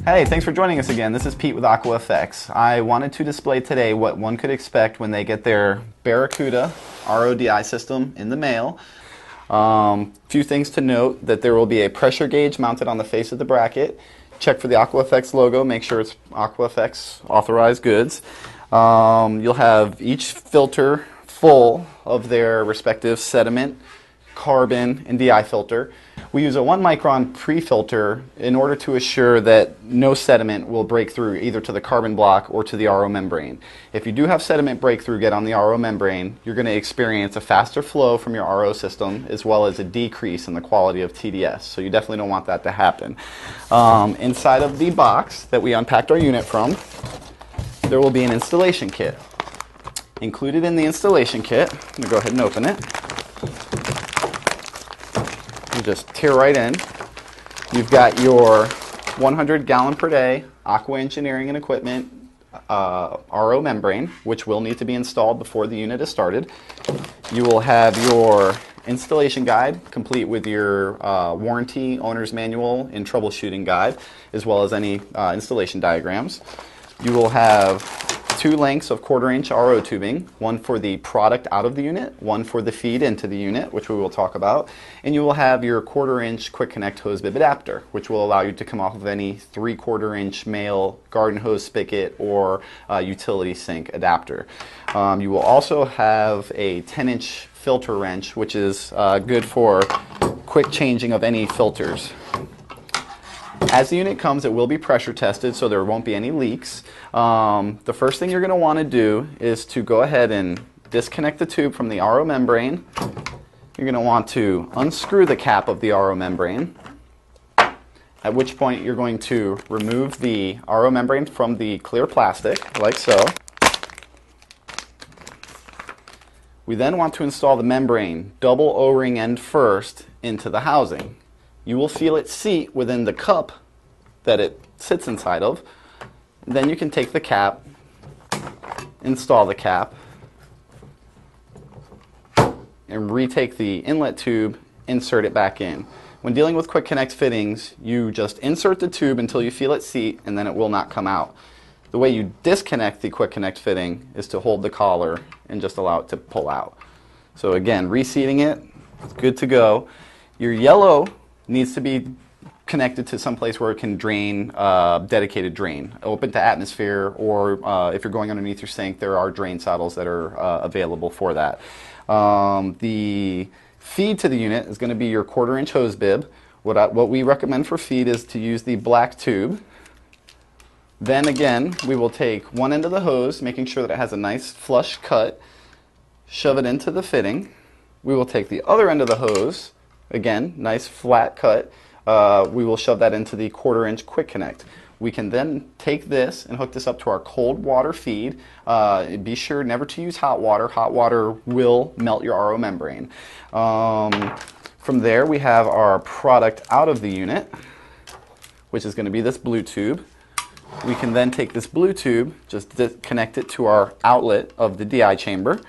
Hey, thanks for joining us again. This is Pete with AquaFX. I wanted to display today what one could expect when they get their Barracuda RO system in the mail. Few things to note: that there will be a pressure gauge mounted on the face of the bracket. Check for the AquaFX logo, make sure it's AquaFX authorized goods. You'll have each filter full of their respective sediment, carbon, and DI filter. We use a 1 micron pre-filter in order to assure that no sediment will break through either to the carbon block or to the RO membrane. If you do have sediment breakthrough get on the RO membrane, you're going to experience a faster flow from your RO system as well as a decrease in the quality of TDS. So you definitely don't want that to happen. Inside of the box that we unpacked our unit from, there will be an installation kit. Included in the installation kit, I'm going to go ahead and open it. You just tear right in. You've got your 100 gallon per day Aqua Engineering and Equipment RO membrane, which will need to be installed before the unit is started. You will have your installation guide, complete with your warranty, owner's manual, and troubleshooting guide, as well as any installation diagrams. You will have 2 lengths of 1/4-inch RO tubing, one for the product out of the unit, one for the feed into the unit, which we will talk about, and you will have your 1/4-inch quick connect hose bib adapter, which will allow you to come off of any 3/4-inch male garden hose spigot or utility sink adapter. You will also have a 10-inch filter wrench, which is good for quick changing of any filters. As the unit comes, it will be pressure tested, so there won't be any leaks. The first thing you're going to want to do is to go ahead and disconnect the tube from the RO membrane. You're going to want to unscrew the cap of the RO membrane, at which point you're going to remove the RO membrane from the clear plastic, like so. We then want to install the membrane double O-ring end first into the housing. You will feel it seat within the cup that it sits inside of. Then you can take the cap, install the cap, and retake the inlet tube, insert it back in. When dealing with quick connect fittings, you just insert the tube until you feel it seat, and then it will not come out. The way you disconnect the quick connect fitting is to hold the collar and just allow it to pull out. So again, reseating it, it's good to go. Your yellow needs to be connected to some place where it can drain, dedicated drain, open to atmosphere, or if you're going underneath your sink, there are drain saddles that are available for that. The feed to the unit is going to be your 1/4-inch hose bib. What we recommend for feed is to use the black tube. Then again, we will take one end of the hose, making sure that it has a nice flush cut, shove it into the fitting. We will take the other end of the hose, again, nice flat cut. We will shove that into the 1/4-inch quick connect. We can then take this and hook this up to our cold water feed. Be sure never to use hot water. Hot water will melt your RO membrane. From there, we have our product out of the unit, which is going to be this blue tube. We can then take this blue tube, just connect it to our outlet of the DI chamber,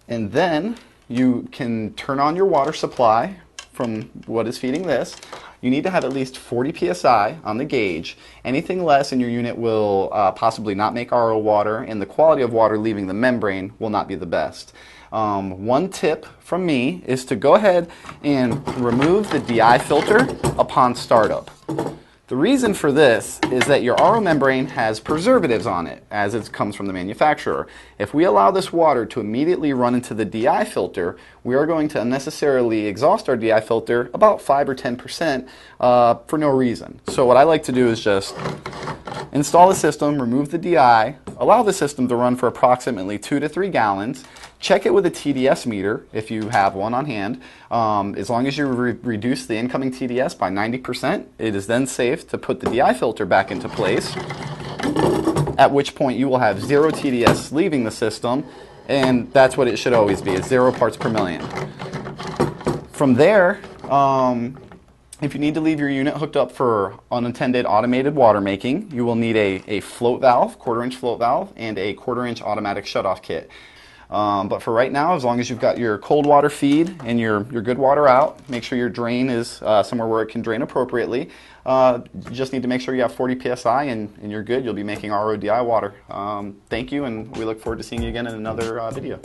and then you can turn on your water supply from what is feeding this. You need to have at least 40 psi on the gauge. Anything less in your unit will possibly not make RO water, and the quality of water leaving the membrane will not be the best. One tip from me is to go ahead and remove the DI filter upon startup. The reason for this is that your RO membrane has preservatives on it, as it comes from the manufacturer. If we allow this water to immediately run into the DI filter, we are going to unnecessarily exhaust our DI filter about 5 or 10% for no reason. So what I like to do is just install the system, remove the DI, allow the system to run for approximately 2 to 3 gallons, check it with a TDS meter if you have one on hand. As long as you reduce the incoming TDS by 90%, it is then safe to put the DI filter back into place, at which point you will have 0 TDS leaving the system, and that's what it should always be, is 0 parts per million. From there, if you need to leave your unit hooked up for unattended automated water making, you will need a float valve, 1/4-inch float valve, and a 1/4-inch automatic shutoff kit. But for right now, as long as you've got your cold water feed and your good water out, make sure your drain is somewhere where it can drain appropriately. You just need to make sure you have 40 psi and you're good. You'll be making RODI water. Thank you, and we look forward to seeing you again in another video.